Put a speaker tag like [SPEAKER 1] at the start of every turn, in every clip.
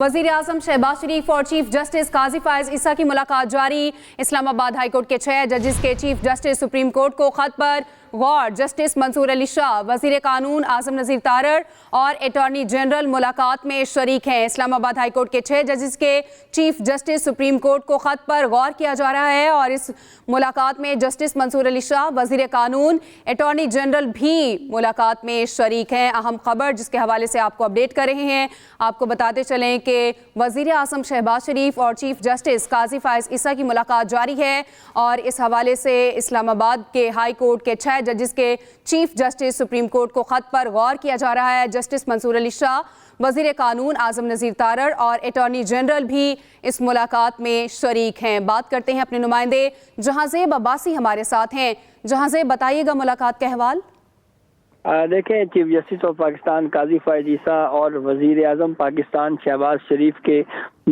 [SPEAKER 1] वज़ीर आज़म शहबाज शरीफ और chief justice Qazi Faez Isa की मुलाकात जारी। इस्लामाबाद हाई कोर्ट के 6 जजेस के चीफ जस्टिस सुप्रीम कोर्ट को खत पर गौर। जस्टिस मंसूर अली शाह, वज़ीर कानून आज़म नज़ीर तारड़ और अटॉर्नी जनरल मुलाकात में शरीक हैं। इस्लामाबाद हाई कोर्ट के 6 जजेस के चीफ जस्टिस सुप्रीम कोर्ट को खत पर गौर किया जा रहा है और इस मुलाकात में जस्टिस मंसूर अली शाह, वज़ीर कानून, अटॉर्नी जनरल भी मुलाकात में शरीक हैं। अहम खबर जिसके हवाले से आपको अपडेट कर रहे हैं, आपको बताते चलें कि वज़ीर आज़म शहबाज शरीफ और चीफ जस्टिस काजी फायज ईसा की मुलाकात जारी है और इस हवाले से इस्लामाबाद के हाई कोर्ट के 6 जजेस के चीफ जस्टिस सुप्रीम कोर्ट को खत पर गौर किया जा रहा है। जस्टिस मंसूर अली शाह, वज़ीर कानून आज़म नज़ीर तारड़ और अटॉर्नी जनरल भी इस मुलाकात में शरीक हैं। बात करते हैं अपने नुमाइंदे जहांज़ेब अब्बासी हमारे साथ हैं। जहांज़ेब, बताइएगा मुलाकात का अहवाल।
[SPEAKER 2] देखें, चीफ जस्टिस ऑफ पाकिस्तान काजी फायज ईसा और वज़ीर आज़म पाकिस्तान शहबाज शरीफ के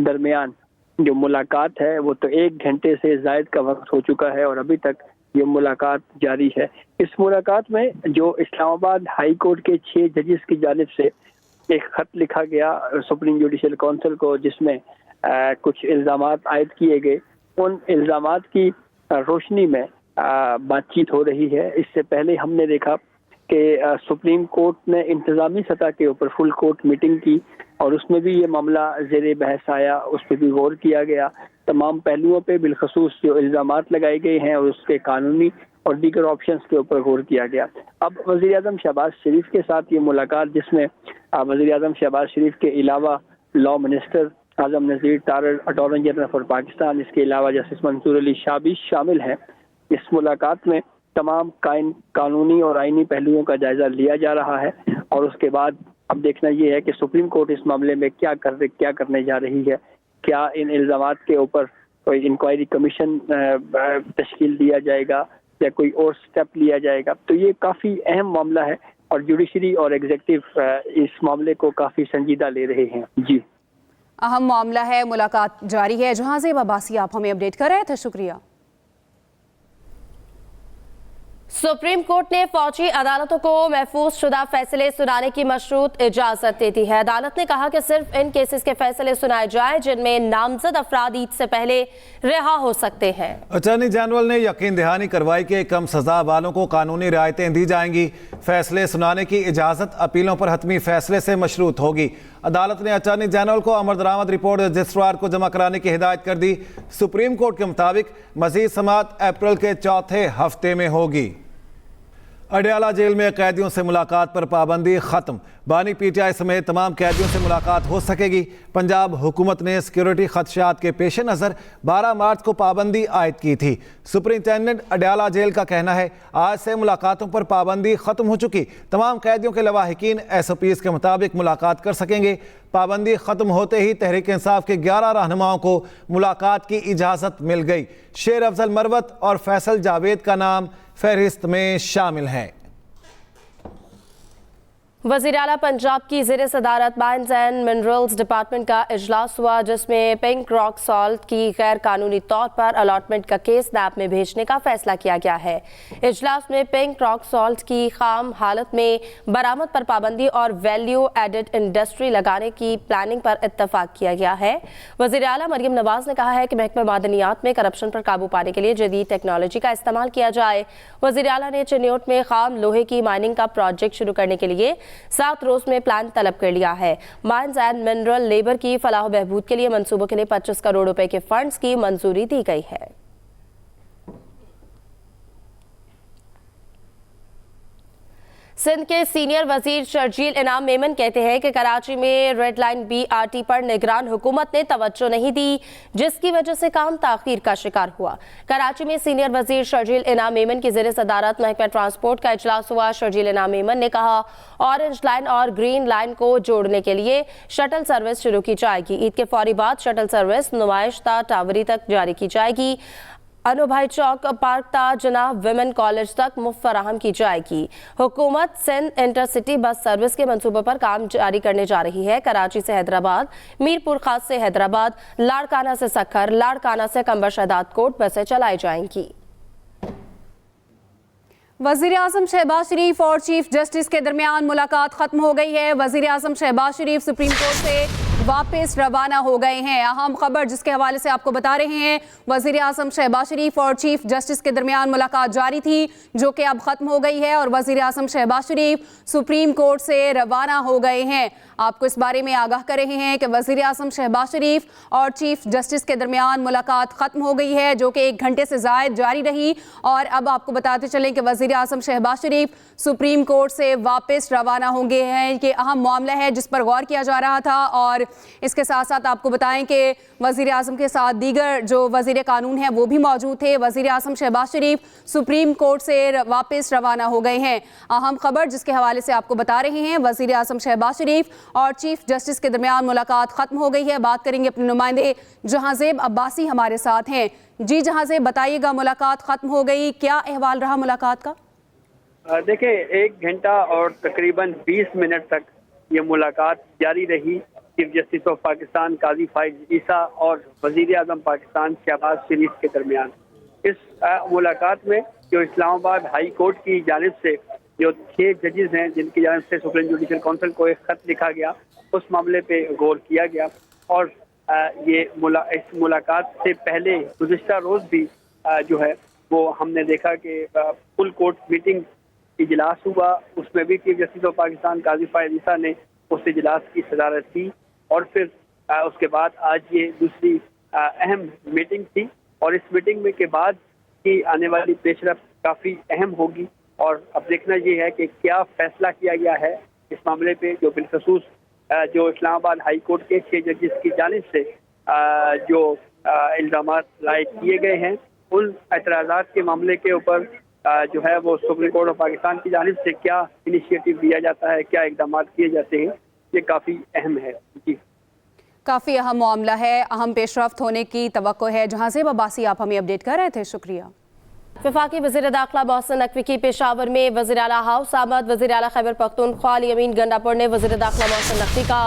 [SPEAKER 2] दरमियान जो मुलाकात है वो तो 1 घंटे से ज़ायद का वक्त हो चुका है और अभी तक ये मुलाकात जारी है। इस मुलाकात में जो इस्लामाबाद हाई कोर्ट के 6 जजेस की जानिब से एक खत लिखा गया सुप्रीम जुडिशल काउंसिल को, जिसमें कुछ इल्ज़ामात आयद किए गए, उन इल्ज़ामात की रोशनी में बातचीत हो रही है। इससे पहले हमने देखा कि सुप्रीम कोर्ट ने इंतज़ामी सतह के ऊपर फुल कोर्ट मीटिंग की और उसमें भी ये मामला ज़ेरे बहस आया, उस पर भी गौर किया गया। तमाम पहलुओं पे बिलखसूस जो इल्ज़ामात लगाए गए हैं और उसके कानूनी और दीगर ऑप्शंस के ऊपर गौर किया गया। अब वज़ीर आज़म शहबाज शरीफ के साथ ये मुलाकात, जिसमें वज़ीर आज़म शहबाज शरीफ के अलावा law minister Azam Nazeer Tarar, attorney general for Pakistan, इसके अलावा जस्टिस मंसूर अली शाह भी शामिल हैं। इस मुलाकात में तमाम कानूनी और आईनी पहलुओं का जायजा लिया जा रहा है और उसके बाद अब देखना ये है कि सुप्रीम कोर्ट इस मामले में क्या करने जा रही है। क्या इन इल्ज़ामात के ऊपर कोई इंक्वायरी कमीशन तश्कील दिया जाएगा या कोई और स्टेप लिया जाएगा। तो ये काफ़ी अहम मामला है और जुडिशरी और एग्जीक्यूटिव इस मामले को काफ़ी संजीदा ले रहे हैं। जी,
[SPEAKER 1] अहम मामला है, मुलाकात जारी है। जहांज़ेब अब्बासी आप हमें अपडेट कर रहे थे, शुक्रिया।
[SPEAKER 3] सुप्रीम कोर्ट ने फौजी अदालतों को महफूज शुदा फैसले सुनाने की मशरूत इजाजत दे दी है। अदालत ने कहा कि सिर्फ इन केसेस के फैसले सुनाए जाएं जिनमें नामजद अफराद ईद से पहले रिहा हो सकते हैं।
[SPEAKER 4] अटॉर्नी जनरल ने यकीन दहानी करवाई कि कम सजा वालों को कानूनी रियायतें दी जाएंगी। फैसले सुनाने की इजाजत अपीलों पर हतमी फैसले से मशरूत होगी। अदालत ने अटॉर्नी जनरल को अमर दरामद रिपोर्ट रजिस्ट्रार को जमा कराने की हिदायत कर दी। सुप्रीम कोर्ट के मुताबिक मजीद समाअत अप्रैल के 4थे हफ्ते में होगी। अडयाला जेल में कैदियों से मुलाकात पर पाबंदी खत्म। बानी पीटीआई समेत तमाम कैदियों से मुलाकात हो सकेगी। पंजाब हुकूमत ने सिक्योरिटी खदशात के पेश नज़र 12 मार्च को पाबंदी आयद की थी। सुपरिंटेंडेंट अडयाला जेल का कहना है आज से मुलाकातों पर पाबंदी खत्म हो चुकी। तमाम कैदियों के लवाहिकीन SOPs के मुताबिक मुलाकात कर सकेंगे। पाबंदी खत्म होते ही तहरीक इंसाफ के 11 रहनुमाओं को मुलाकात की इजाज़त मिल गई। शेर अफजल मरवत और फैसल जावेद का नाम फहरिस्त में शामिल हैं।
[SPEAKER 3] वज़ीर आला पंजाब की ज़ेर सदारत माइंस एंड मिनरल्स डिपार्टमेंट का इजलास हुआ, जिसमें पिंक रॉक सॉल्ट की गैर कानूनी तौर पर अलॉटमेंट का केस नैब में भेजने का फैसला किया गया है। इजलास में पिंक रॉक सॉल्ट की खाम हालत में बरामद पर पाबंदी और वैल्यू एडेड इंडस्ट्री लगाने की प्लानिंग पर इत्तफाक किया गया है। वज़ीर आला मरियम नवाज ने कहा है कि महकमा मादनियात में करप्शन पर काबू पाने के लिए जदीद टेक्नोलॉजी का इस्तेमाल किया जाए। वज़ीर आला ने चिन्योट में खाम लोहे की माइनिंग का प्रोजेक्ट शुरू करने के लिए 7 रोज में प्लान तलब कर लिया है। माइंस एंड मिनरल लेबर की फलाह बहबूद के लिए मंसूबों के लिए 25 करोड़ रुपए के फंड्स की मंजूरी दी गई है। सिंध के सीनियर वजीर शर्जील इनाम मेमन कहते हैं कि कराची में रेड लाइन BRT पर निगरान हुकूमत ने तवज्जो नहीं दी, जिसकी वजह से काम ताखीर का शिकार हुआ। कराची में सीनियर वजीर शर्जील इनाम मेमन की ज़ेर सदारत महकमा ट्रांसपोर्ट का इजलास हुआ। शर्जील इनाम मेमन ने कहा ऑरेंज लाइन और ग्रीन लाइन को जोड़ने के लिए शटल सर्विस शुरू की जाएगी। ईद के फौरी बाद शटल सर्विस नुमाइशता टावरी तक जारी की जाएगी। अनुभाई चौक पार्क ता जनाब विमेन कॉलेज तक मुफ्त फराहम की जाएगी। हुकूमत सिंध इंटरसिटी बस सर्विस के मंसूबों पर काम जारी करने जा रही है। कराची से हैदराबाद, मीरपुर खास से हैदराबाद, लाड़काना से सखर, लाड़काना से कंबर शहदाद कोट बसें चलाई जाएंगी।
[SPEAKER 1] वज़ीर आज़म शहबाज शरीफ और चीफ जस्टिस के दरमियान मुलाकात खत्म हो गई है। वज़ीर आज़म शहबाज शरीफ सुप्रीम कोर्ट से वापस रवाना हो गए हैं। अहम खबर जिसके हवाले से आपको बता रहे हैं, वज़ीर आज़म शहबाज शरीफ और चीफ जस्टिस के दरमियान मुलाकात जारी थी जो कि अब ख़त्म हो गई है और वज़ीर आज़म शहबाज शरीफ सुप्रीम कोर्ट से रवाना हो गए हैं। आपको इस बारे में आगाह कर रहे हैं कि वज़ीर आज़म शहबाज शरीफ और चीफ जस्टिस के दरमियान मुलाकात ख़त्म हो गई है जो कि 1 घंटे से ज़ायद जारी रही। और अब आपको बताते चलें कि वज़ीर आज़म शहबाज शरीफ सुप्रीम कोर्ट से वापस रवाना होंगे हैं। कि अहम मामला है जिस पर गौर किया जा रहा था और इसके साथ साथ आपको बताएं कि वज़ीर आज़म के साथ दीगर जो वज़ीर कानून हैं वो भी मौजूद थे। वज़ीर आज़म शहबाज शरीफ सुप्रीम कोर्ट से वापस रवाना हो गए हैं। अहम खबर जिसके हवाले से आपको बता रहे हैं, वज़ीर आज़म शहबाज शरीफ और चीफ जस्टिस के दरमियान मुलाकात ख़त्म हो गई है। बात करेंगे अपने नुमाइंदे जहांज़ेब अब्बासी हमारे साथ हैं। जी जहांज़ेब, बताइएगा, मुलाकात ख़त्म हो गई, क्या अहवाल रहा मुलाकात का?
[SPEAKER 2] देखिए, 1 घंटा और तकरीबन 20 मिनट तक ये मुलाकात जारी रही चीफ जस्टिस ऑफ पाकिस्तान काजी फाइज ईसा और वज़ीर आज़म पाकिस्तान शहबाज शरीफ के दरमियान। इस मुलाकात में जो इस्लामाबाद हाई कोर्ट की जानिब से जो 6 जजेस हैं जिनकी जानिब से सुप्रीम जुडिशल काउंसिल को एक खत लिखा गया, उस मामले पे गौर किया गया। और इस मुलाकात से पहले गुज़िश्ता रोज़ भी जो है वो हमने देखा कि फुल कोर्ट मीटिंग इजलास हुआ, उसमें भी चीफ जस्टिस ऑफ पाकिस्तान काजी फाइज ईसा ने उस इजलास की सदारत की। और फिर उसके बाद आज ये दूसरी अहम मीटिंग थी और इस मीटिंग में के बाद की आने वाली पेशरफ काफ़ी अहम होगी। और अब देखना ये है कि क्या फैसला किया गया है इस मामले पे, जो बिलखसूस जो इस्लामाबाद हाई कोर्ट के 6 जजेस की जानिब से जो इल्ज़ामात लायक किए गए हैं, उन एतराज़ात के मामले के ऊपर जो है वो सुप्रीम कोर्ट ऑफ पाकिस्तान की जानिब से क्या इनिशिएटिव लिया जाता है, क्या इक़दाम किए जाते हैं, ये काफ़ी अहम है। जी,
[SPEAKER 1] काफ़ी अहम मामला है, अहम पेशरफ्त होने की तवक्को है। जहांज़ेब अब्बासी, आप हमें अपडेट कर रहे थे, शुक्रिया।
[SPEAKER 3] वफाकी वज़ीर दाखिला मोहसिन नकवी की पेशावर में वज़ीर आला हाउस आमद। वज़ीर आला खैबर पख्तूनख्वा अली अमीन गंडापुर ने वज़ीर दाखिला मोहसिन नकवी का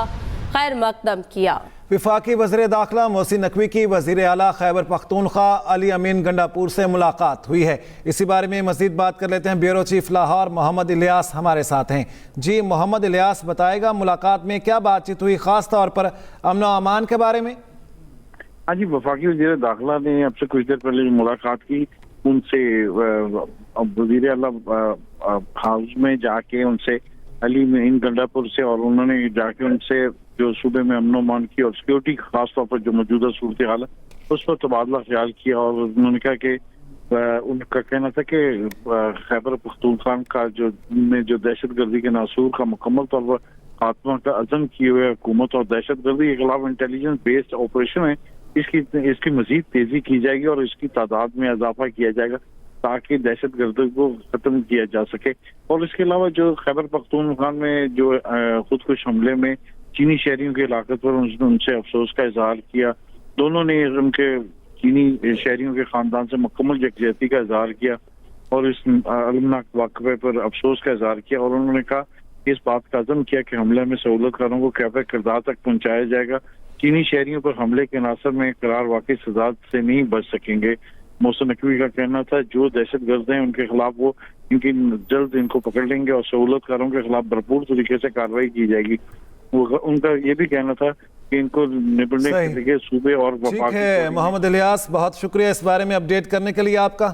[SPEAKER 3] खैर मकदम किया।
[SPEAKER 4] वफाकी वज़ीर दाखिला मोहसिन नकवी की वज़ीर आला खैबर पख्तूनख्वा अली अमीन गंडापुर से मुलाकात हुई है। इसी बारे में मज़ीद बात कर लेते हैं। ब्यूरो चीफ लाहौर मोहम्मद इलियास हमारे साथ हैं। जी मोहम्मद इलियास, बताएगा मुलाकात में क्या बातचीत हुई, ख़ास तौर पर अमन व अमान के बारे में?
[SPEAKER 5] हाँ जी, वफाकी वज़ीर दाखिला ने अब से कुछ देर पहले मुलाकात की उनसे, वज़ीर आला हाउस में जाके उनसे अली अमीन गंडापुर से, और उन्होंने जाके उनसे जो सूबे में अमन अमान की और सिक्योरिटी खास तौर पर जो मौजूदा सूरत हाल है उस पर तबादला ख्याल किया। और उन्होंने कहा कि उनका कहना था कि खैबर पख्तूनख्वा का जो दहशत गर्दी के नासूर का मुकम्मल तौर पर खात्मा का अज़म किए हुए हुकूमत और दहशत गर्दी के खिलाफ इंटेलिजेंस बेस्ड ऑपरेशन है, इसकी मजीद तेजी की जाएगी और इसकी तादाद में इजाफा किया जाएगा ताकि दहशत गर्दी को खत्म किया जा सके। और इसके अलावा जो खैबर पख्तूनख्वा में जो खुदकुश हमले में चीनी शहरियों की हलाकत पर उनसे अफसोस का इजहार किया। दोनों ने उनके चीनी शहरियों के खानदान से मुकम्मल यकजहती का इजहार किया और इस अलमनाक वाक़े पर अफसोस का इजहार किया। और उन्होंने कहा इस बात का अज़म किया कि हमले में सहूलतकारों को कैफ़े किरदार तक पहुँचाया जाएगा। चीनी शहरियों पर हमले के नासर में करार वाकई सजा से नहीं बच सकेंगे। मोहसिन नकवी का कहना था जो दहशत गर्द हैं उनके खिलाफ वो जल्द इनको पकड़ लेंगे और सहूलतकारों के खिलाफ भरपूर तरीके से कार्रवाई की जाएगी। उनका ये भी कहना था कि इनको निपटने के लिए सूबे और
[SPEAKER 4] ठीक है मोहम्मद इलियास, बहुत शुक्रिया इस बारे में अपडेट करने के लिए आपका।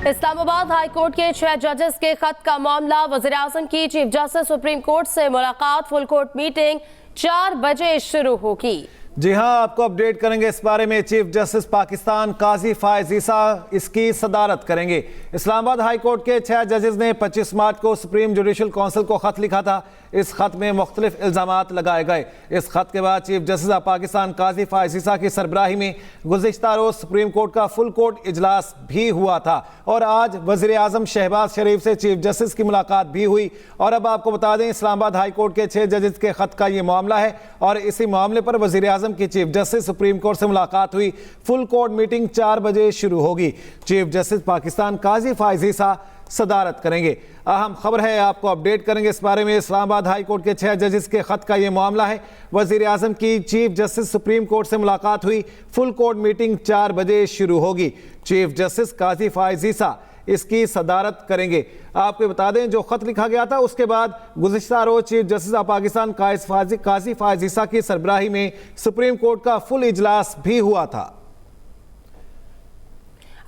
[SPEAKER 3] इस्लामाबाद हाई कोर्ट के 6 जजेस के खत का मामला, वज़ीर आज़म की चीफ जस्टिस सुप्रीम कोर्ट से मुलाकात, फुल कोर्ट मीटिंग 4 बजे शुरू होगी।
[SPEAKER 4] जी हां, आपको अपडेट करेंगे इस बारे में। चीफ जस्टिस पाकिस्तान काजी फाइज ईसा इसकी सदारत करेंगे। इस्लामाबाद हाई कोर्ट के 6 जजेस ने 25 मार्च को सुप्रीम जुडिशल काउंसिल को खत लिखा था। इस खत में मुख्तलिफ इल्ज़ामात लगाए गए। इस खत के बाद चीफ जस्टिस ऑफ पाकिस्तान काजी फाइज ईसा की सरबराही में गुज़िश्ता रोज़ सुप्रीम कोर्ट का फुल कोर्ट इजलास भी हुआ था और आज वज़ीर आज़म शहबाज शरीफ से चीफ जस्टिस की मुलाकात भी हुई। और अब आपको बता दें, इस्लामाबाद हाई कोर्ट के 6 जजेस के खत का ये मामला है और इसी मामले पर वज़ीर आज़म की चीफ जस्टिस सुप्रीम कोर्ट से मुलाकात हुई। फुल कोर्ट मीटिंग 4 बजे शुरू होगी। चीफ जस्टिस पाकिस्तान काजी फाइज ईसा सदारत करेंगे। अहम खबर है, आपको अपडेट करेंगे इस बारे में। इस्लामाबाद हाई कोर्ट के 6 जजेस के खत का ये मामला है। वज़ीर आज़म की चीफ जस्टिस सुप्रीम कोर्ट से मुलाकात हुई। फुल कोर्ट मीटिंग 4 बजे शुरू होगी। चीफ जस्टिस काजी फाइज ईसा इसकी सदारत करेंगे। आपको बता दें, जो खत लिखा गया था उसके बाद गुज़िश्ता रोज चीफ जस्टिस ऑफ पाकिस्तान काजी फायज ईसा की सरबराही में सुप्रीम कोर्ट का फुल इजलास भी हुआ था।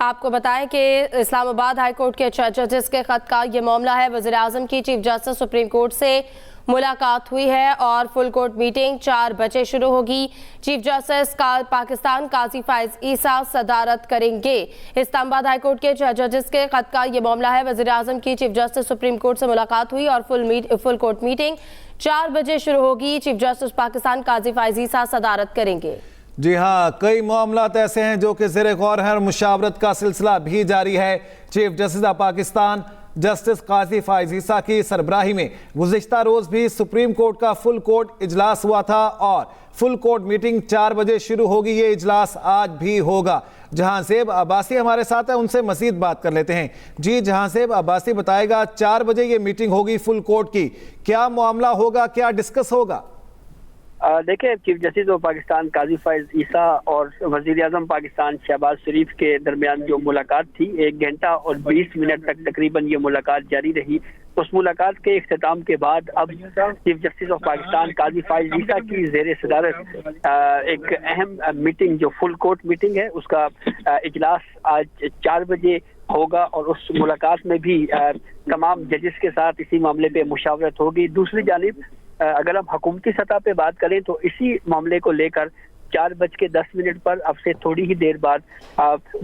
[SPEAKER 3] आपको बताएं कि इस्लामाबाद हाई कोर्ट के 6 जजेस के खत का ये मामला है। वज़ीर आज़म की चीफ जस्टिस सुप्रीम कोर्ट से मुलाकात हुई है और फुल कोर्ट मीटिंग 4 बजे शुरू होगी। चीफ जस्टिस पाकिस्तान काजी फायज ईसा सदारत करेंगे। इस्लामाबाद हाई कोर्ट के 6 जजेस के खत का ये मामला है। वज़ीर आज़म की चीफ जस्टिस सुप्रीम कोर्ट से मुलाकात हुई और फुल कोर्ट मीटिंग 4 बजे शुरू होगी। चीफ जस्टिस पाकिस्तान काजी फायज ईसा सदारत करेंगे।
[SPEAKER 4] जी हाँ, कई मामलात ऐसे हैं जो कि ज़ेरे गौर हैं और मुशावरत का सिलसिला भी जारी है। Chief justice of Pakistan justice Qazi Faez Isa की सरबराही में गुज़िश्ता रोज़ भी सुप्रीम कोर्ट का फुल कोर्ट इजलास हुआ था और फुल कोर्ट मीटिंग 4 बजे शुरू होगी। ये इजलास आज भी होगा। जहांज़ेब अब्बासी हमारे साथ है, उनसे मज़ीद बात कर लेते हैं। जी जहांज़ेब अब्बासी, बताएगा 4 बजे ये मीटिंग होगी फुल कोर्ट की, क्या मामला होगा, क्या डिस्कस होगा?
[SPEAKER 2] देखिए, चीफ जस्टिस ऑफ पाकिस्तान काजी फायज ईसा और वजीर आजम पाकिस्तान शहबाज शरीफ के दरमियान जो मुलाकात थी, 1 घंटा और 20 मिनट तक तकरीबन ये मुलाकात जारी रही। उस मुलाकात के इख्तिताम के बाद अब चीफ जस्टिस ऑफ पाकिस्तान काजी फायज ईसा की ज़ेरे सदारत एक अहम मीटिंग जो फुल कोर्ट मीटिंग है उसका इजलास आज 4 बजे होगा और उस मुलाकात में भी तमाम जजेस के साथ इसी मामले पे मुशावरत होगी। दूसरी जानिब अगर हम हुकूमती सतह पे बात करें तो इसी मामले को लेकर 4:10 पर अब से थोड़ी ही देर बाद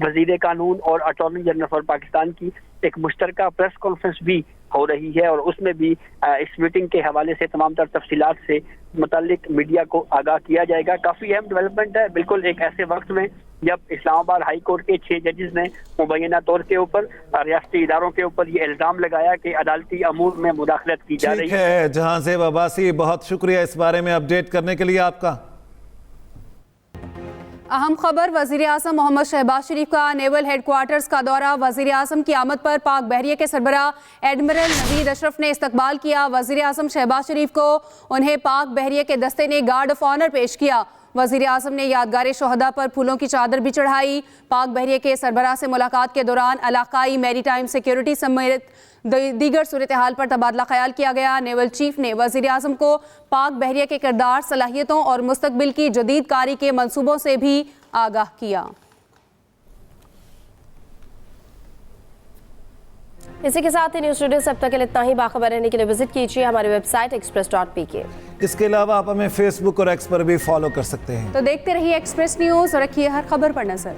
[SPEAKER 2] वजीर कानून और अटॉर्नी जनरल फॉर पाकिस्तान की एक मुश्तरका प्रेस कॉन्फ्रेंस भी हो रही है और उसमें भी इस मीटिंग के हवाले से तमाम तर तफसीलात से मुताल्लिक मीडिया को आगाह किया जाएगा। काफ़ी अहम डेवलपमेंट है, बिल्कुल एक ऐसे वक्त में जब इस्लामाबाद हाई कोर्ट के 6 जजेस ने मुबैना तौर के ऊपर रियासती इदारों के ऊपर ये इल्ज़ाम लगाया कि अदालती अमूर में मुदाखलत की जा रही है।
[SPEAKER 4] जहांज़ेब अब्बासी, बहुत शुक्रिया इस बारे में अपडेट करने के लिए आपका।
[SPEAKER 1] अहम खबर, वज़ीर आज़म मोहम्मद शहबाज शरीफ का नेवल हेडक्वार्टर्स का दौरा। वज़ीर आज़म की आमद पर पाक बहरिया के सरबराह एडमिरल नवीद अशरफ ने इस्तकबाल किया। वज़ीर आज़म शहबाज शरीफ को उन्हें पाक बहरिया के दस्ते ने गार्ड ऑफ ऑनर पेश किया। वज़ीर आज़म ने यादगार शोहदा पर फूलों की चादर भी चढ़ाई। पाक बहरिया के सरबराह से मुलाकात के दौरान इलाकाई मैरीटाइम सिक्योरिटी समेत दीगर सूरत हाल पर तबादला ख्याल किया गया। नेवल चीफ ने वज़ीर आज़म को पाक बहरिया के किरदार, सलाहियतों और मुस्तकबिल की जदीद कारी के मंसूबों से भी आगाह किया।
[SPEAKER 3] इसी के साथ ही न्यूज़ स्टूडियो से अब तक के लिए इतना ही। बाखबर रहने के लिए विजिट कीजिए हमारी वेबसाइट express.pk।
[SPEAKER 4] इसके अलावा आप हमें फेसबुक और एक्स पर भी फॉलो कर सकते हैं।
[SPEAKER 1] तो देखते रहिए एक्सप्रेस न्यूज़ और रखिए हर खबर पर नजर।